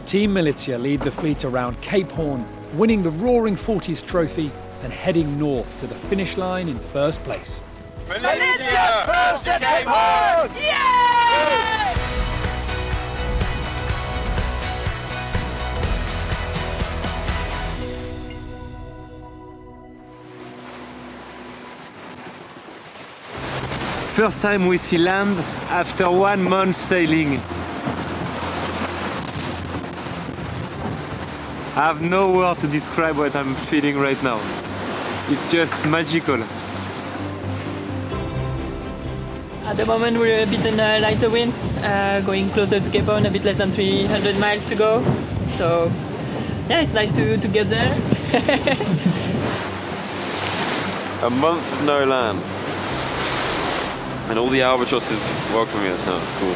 Team Malizia lead the fleet around Cape Horn, winning the Roaring Forties trophy and heading north to the finish line in first place. Malizia first at Cape Horn! Yay! First time we see land after 1 month sailing. I have no word to describe what I'm feeling right now. It's just magical. At the moment we're a bit in lighter winds, going closer to Cape Horn, a bit less than 300 miles to go. So yeah, it's nice to get there. A month of no land. And all the albatrosses welcoming us now, it's cool.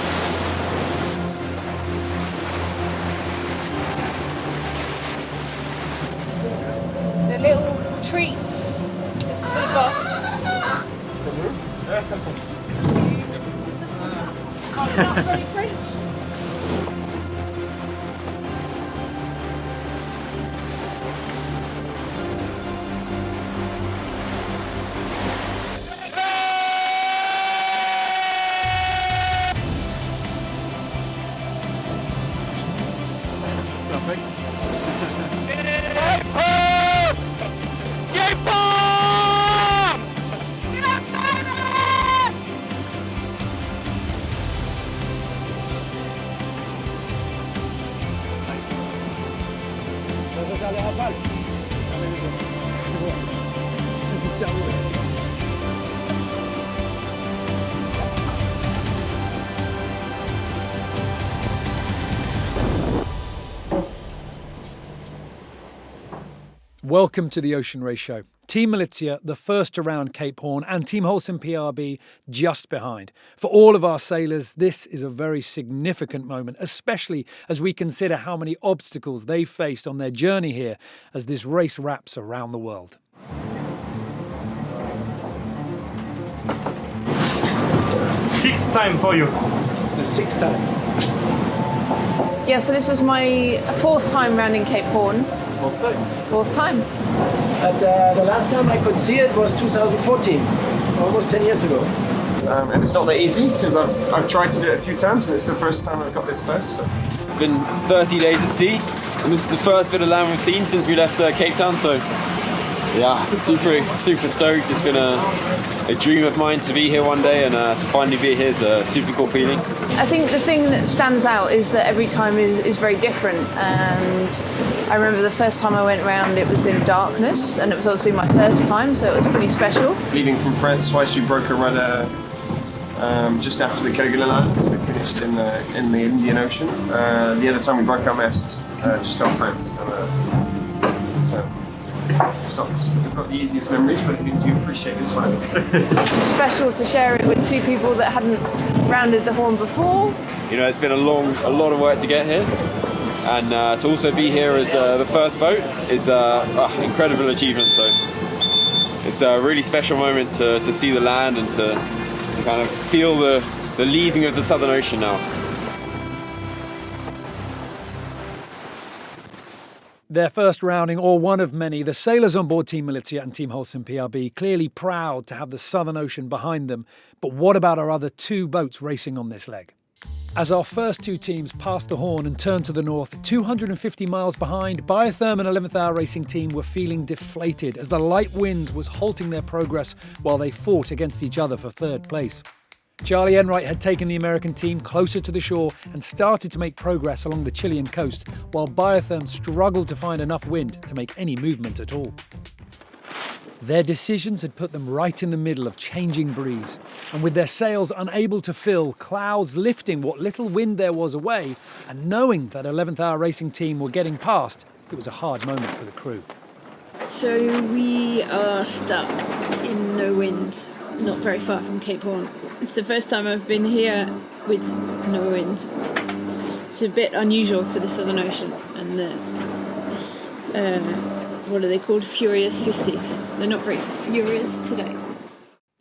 The little treats. This is for the boss. Welcome to the Ocean Race Show. Team Malizia, the first around Cape Horn, and Team Holcim-PRB just behind. For all of our sailors, this is a very significant moment, especially as we consider how many obstacles they've faced on their journey here as this race wraps around the world. Sixth time for you. The sixth time. Yeah, so this was my fourth time rounding Cape Horn. Fourth time. And the last time I could see it was 2014, almost 10 years ago. And it's not that easy because I've tried to do it a few times and it's the first time I've got this close. So. It's been 30 days at sea, and this is the first bit of land we've seen since we left Cape Town, so yeah, super stoked. It's been a dream of mine to be here one day, and to finally be here is a super cool feeling. I think the thing that stands out is that every time is very different, and I remember the first time I went round it was in darkness, and it was obviously my first time, so it was pretty special. Leaving from France, twice we broke a rudder just after the Kerguelen Islands. We finished in the Indian Ocean. The other time we broke our mast just off France. So it's not the easiest memories, but it means you appreciate this one. It's special to share it with two people that hadn't rounded the Horn before. You know, it's been a lot of work to get here, and to also be here as the first boat is an incredible achievement. So it's a really special moment to see the land and to kind of feel the leaving of the Southern Ocean now. Their first rounding, or one of many, the sailors on board Team Malizia and Team Holcim-PRB clearly proud to have the Southern Ocean behind them. But what about our other two boats racing on this leg? As our first two teams passed the Horn and turned to the north, 250 miles behind, Biotherm and 11th Hour Racing Team were feeling deflated as the light winds was halting their progress while they fought against each other for third place. Charlie Enright had taken the American team closer to the shore and started to make progress along the Chilean coast, while Biotherm struggled to find enough wind to make any movement at all. Their decisions had put them right in the middle of changing breeze, and with their sails unable to fill, clouds lifting what little wind there was away, and knowing that 11th Hour Racing Team were getting past, it was a hard moment for the crew. So we are stuck in no wind, not very far from Cape Horn. It's the first time I've been here with no wind. It's a bit unusual for the Southern Ocean and the what are they called? Furious 50s. They're not very furious today.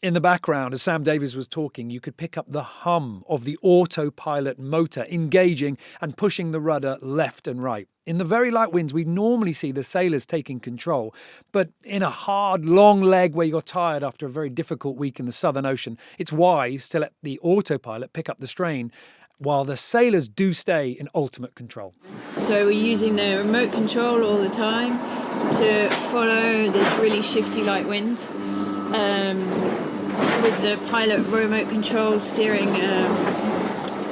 In the background, as Sam Davies was talking, you could pick up the hum of the autopilot motor engaging and pushing the rudder left and right. In the very light winds, we normally see the sailors taking control, but in a hard, long leg where you're tired after a very difficult week in the Southern Ocean, it's wise to let the autopilot pick up the strain, while the sailors do stay in ultimate control. So we're using the remote control all the time to follow this really shifty light wind. With the pilot remote control steering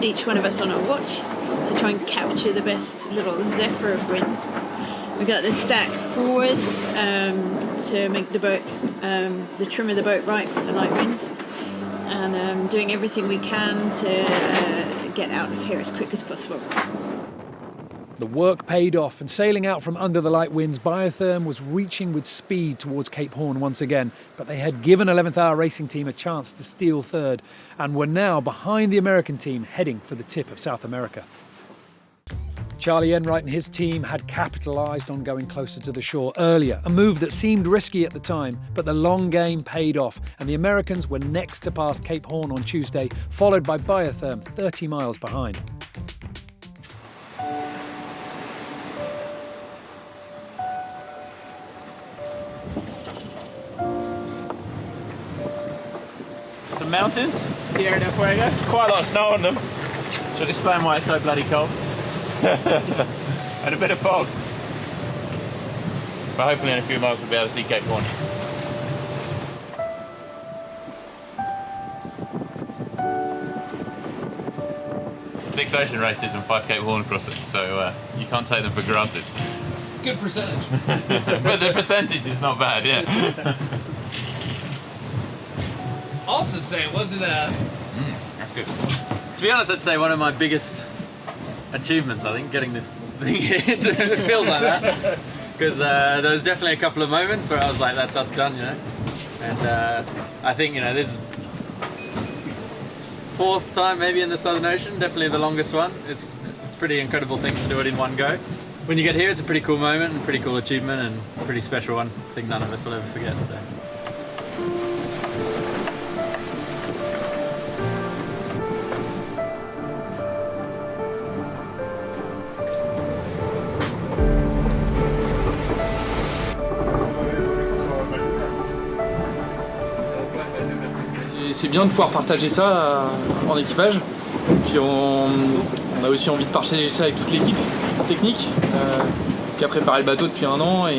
each one of us on our watch to try and capture the best little zephyr of wind. We've got the stack forward to make the boat, the trim of the boat right for the light winds, and doing everything we can to get out of here as quick as possible. The work paid off, and sailing out from under the light winds, Biotherm was reaching with speed towards Cape Horn once again, but they had given 11th Hour Racing Team a chance to steal third and were now behind the American team heading for the tip of South America. Charlie Enright and his team had capitalised on going closer to the shore earlier, a move that seemed risky at the time, but the long game paid off, and the Americans were next to pass Cape Horn on Tuesday, followed by Biotherm 30 miles behind. Some mountains, Tierra del Fuego, quite a lot of snow on them. Should explain why it's so bloody cold. And a bit of fog. But hopefully in a few miles we'll be able to see Cape Horn. 6 ocean races and 5 Cape Horn across it, so you can't take them for granted. Good percentage. But the percentage is not bad, yeah. Also say it wasn't a... That's good. To be honest, I'd say one of my biggest achievements, I think, getting this thing it feels like that. Because there was definitely a couple of moments where I was like, that's us done, you know. And I think, you know, this is 4th time maybe in the Southern Ocean, definitely the longest one. It's a pretty incredible thing to do it in one go. When you get here, it's a pretty cool moment, and pretty cool achievement, and a pretty special one. I think none of us will ever forget, so. C'est bien de pouvoir partager ça en équipage. Puis on a aussi envie de partager ça avec toute l'équipe technique qui a préparé le bateau depuis 1 an et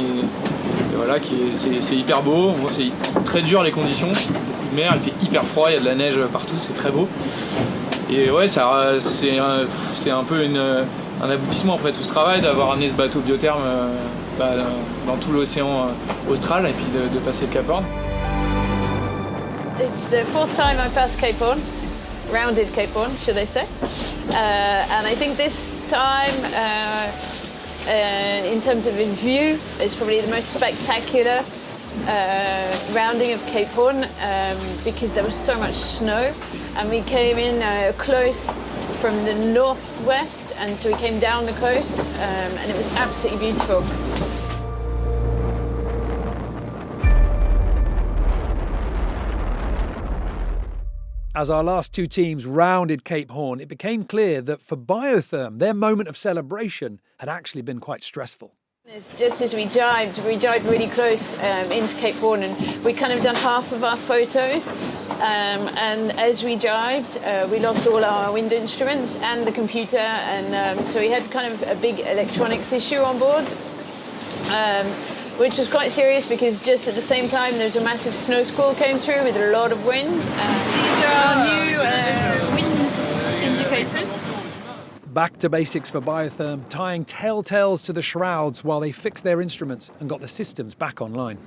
voilà, c'est hyper beau. Bon, c'est très dur les conditions, beaucoup de mer, il fait hyper froid, il y a de la neige partout, c'est très beau. Et ouais, c'est un peu un aboutissement après tout ce travail d'avoir amené ce bateau Biotherm dans tout l'océan austral et puis de passer le Cap Horn. It's the 4th time I've passed Cape Horn, rounded Cape Horn, should I say. And I think this time, in terms of view, it's probably the most spectacular rounding of Cape Horn because there was so much snow. And we came in close from the northwest, and so we came down the coast, and it was absolutely beautiful. As our last 2 teams rounded Cape Horn, it became clear that for Biotherm, their moment of celebration had actually been quite stressful. Just as we jibed really close into Cape Horn, and we kind of done half of our photos. And as we jibed, we lost all our wind instruments and the computer, and so we had kind of a big electronics issue on board. Which was quite serious because just at the same time there's a massive snow squall came through with a lot of wind. These are our new wind indicators. Back to basics for Biotherm, tying telltales to the shrouds while they fixed their instruments and got the systems back online.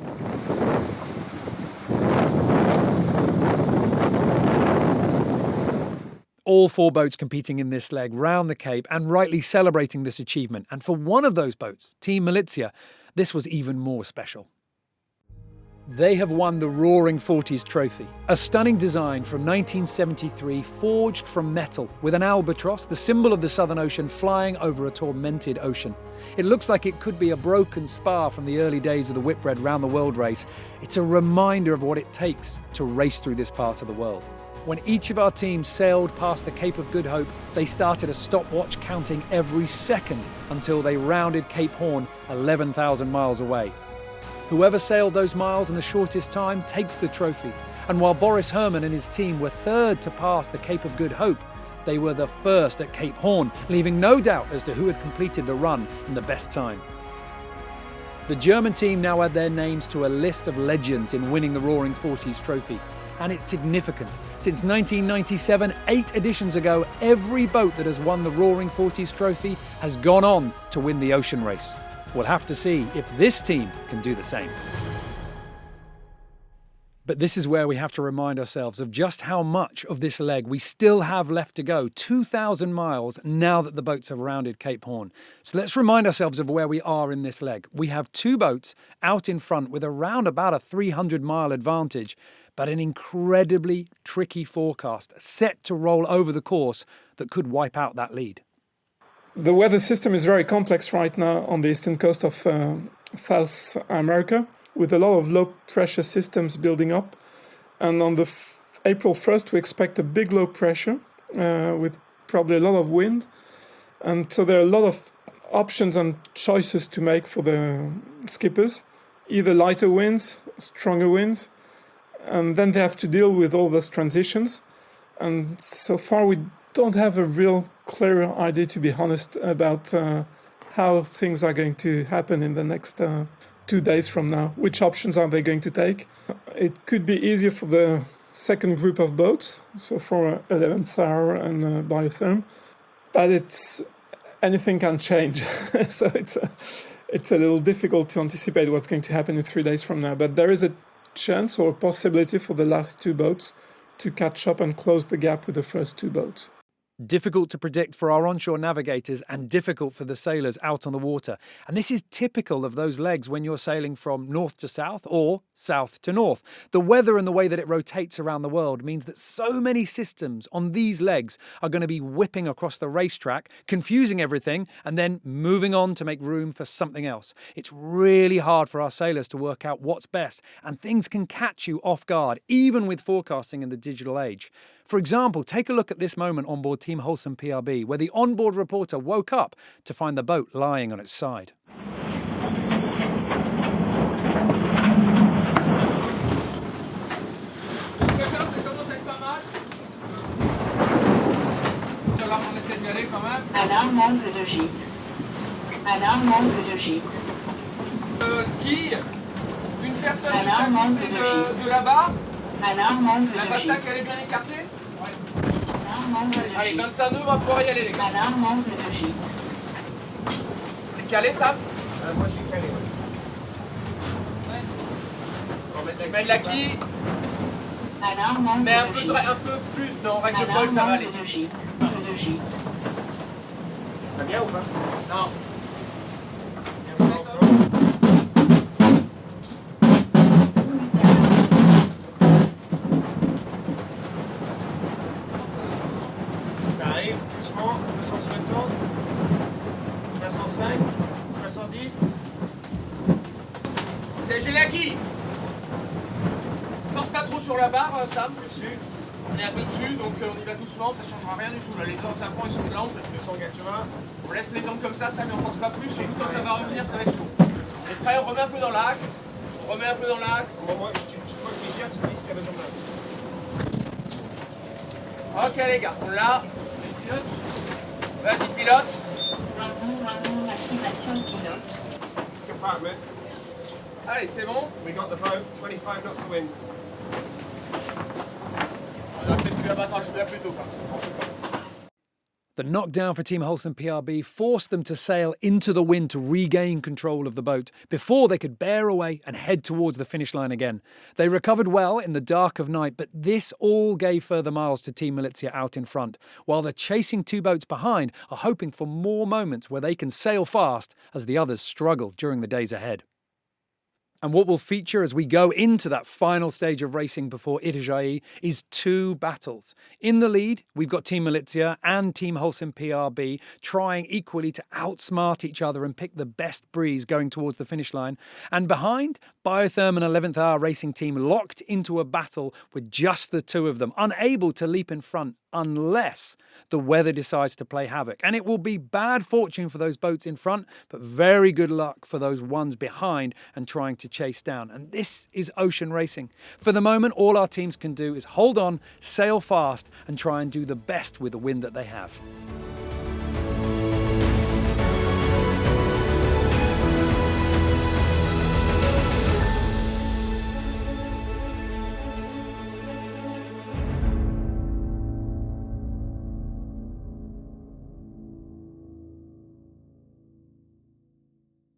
All 4 boats competing in this leg round the Cape and rightly celebrating this achievement. And for one of those boats, Team Malizia, this was even more special. They have won the Roaring Forties trophy, a stunning design from 1973 forged from metal with an albatross, the symbol of the Southern Ocean, flying over a tormented ocean. It looks like it could be a broken spar from the early days of the Whitbread Round the World race. It's a reminder of what it takes to race through this part of the world. When each of our teams sailed past the Cape of Good Hope, they started a stopwatch counting every second until they rounded Cape Horn 11,000 miles away. Whoever sailed those miles in the shortest time takes the trophy. And while Boris Herman and his team were third to pass the Cape of Good Hope, they were the first at Cape Horn, leaving no doubt as to who had completed the run in the best time. The German team now add their names to a list of legends in winning the Roaring Forties trophy. And it's significant. Since 1997, 8 editions ago, every boat that has won the Roaring Forties trophy has gone on to win the ocean race. We'll have to see if this team can do the same. But this is where we have to remind ourselves of just how much of this leg we still have left to go, 2,000 miles now that the boats have rounded Cape Horn. So let's remind ourselves of where we are in this leg. We have 2 boats out in front with around about a 300-mile advantage, but an incredibly tricky forecast set to roll over the course that could wipe out that lead. The weather system is very complex right now on the eastern coast of South America, with a lot of low-pressure systems building up. And on the April 1st, we expect a big low pressure with probably a lot of wind. And so there are a lot of options and choices to make for the skippers, either lighter winds, stronger winds, and then they have to deal with all those transitions. And so far, we don't have a real clear idea, to be honest, about how things are going to happen in the next 2 days from now. Which options are they going to take? It could be easier for the second group of boats, so for 11th Hour and Biotherm, but anything can change. So it's a little difficult to anticipate what's going to happen in 3 days from now. But there is a chance or a possibility for the last 2 boats to catch up and close the gap with the first 2 boats. Difficult to predict for our onshore navigators and difficult for the sailors out on the water. And this is typical of those legs when you're sailing from north to south or south to north. The weather and the way that it rotates around the world means that so many systems on these legs are going to be whipping across the racetrack, confusing everything and then moving on to make room for something else. It's really hard for our sailors to work out what's best, and things can catch you off guard, even with forecasting in the digital age. For example, take a look at this moment on board Team Holcim-PRB, where the onboard reporter woke up to find the boat lying on its side. Alarme angle de gîte. Alarme angle de gîte. Quille, une personne de chaque côté de la barre. Alarme angle de gîte. La bastaque, elle est bien écartée. Alarme angle de Allez, gîte. 25 nœuds, on va pouvoir y aller, les gars. Alarme angle de gîte. T'es calé, Sam Moi, je suis calé. Je mets la quille, Alarme angle mais de gîte. un peu plus dans règle folle, ça va aller. Alarme angle de gîte. Angle de gîte. Ça vient ou pas? Non. Ça arrive doucement, 260, 65, 70. J'ai la quille. Force pas trop sur la barre, Sam. Dessus. On est un peu dessus, donc on y va doucement, ça changera rien du tout. Là, les safrans, ils sont de l'angle. 280. On laisse les angles comme ça, mais on force pas plus. Surtout quand ça va revenir, ça va être chaud. Et prêt, on remet un peu dans l'axe. On remet un peu dans l'axe. Moi, je vois que les gères, tu me dis ce qu'il y a besoin de. Ok, les gars, on l'a. Vas-y, pilote. Activation pilote. Compartment. Allez, c'est bon. We got the boat, 25 knots of wind. On a peut-être pu l'abattage bien plus tôt, quoi. The knockdown for Team Holcim-PRB forced them to sail into the wind to regain control of the boat before they could bear away and head towards the finish line again. They recovered well in the dark of night, but this all gave further miles to Team Malizia out in front, while the chasing 2 boats behind are hoping for more moments where they can sail fast as the others struggle during the days ahead. And what will feature as we go into that final stage of racing before Itajaí is 2 battles. In the lead, we've got Team Malizia and Team Holcim-PRB trying equally to outsmart each other and pick the best breeze going towards the finish line. And behind, Biotherm and 11th Hour Racing Team locked into a battle with just the 2 of them, unable to leap in front unless the weather decides to play havoc. And it will be bad fortune for those boats in front, but very good luck for those ones behind and trying to chase down. And this is ocean racing. For the moment, all our teams can do is hold on, sail fast, and try and do the best with the wind that they have.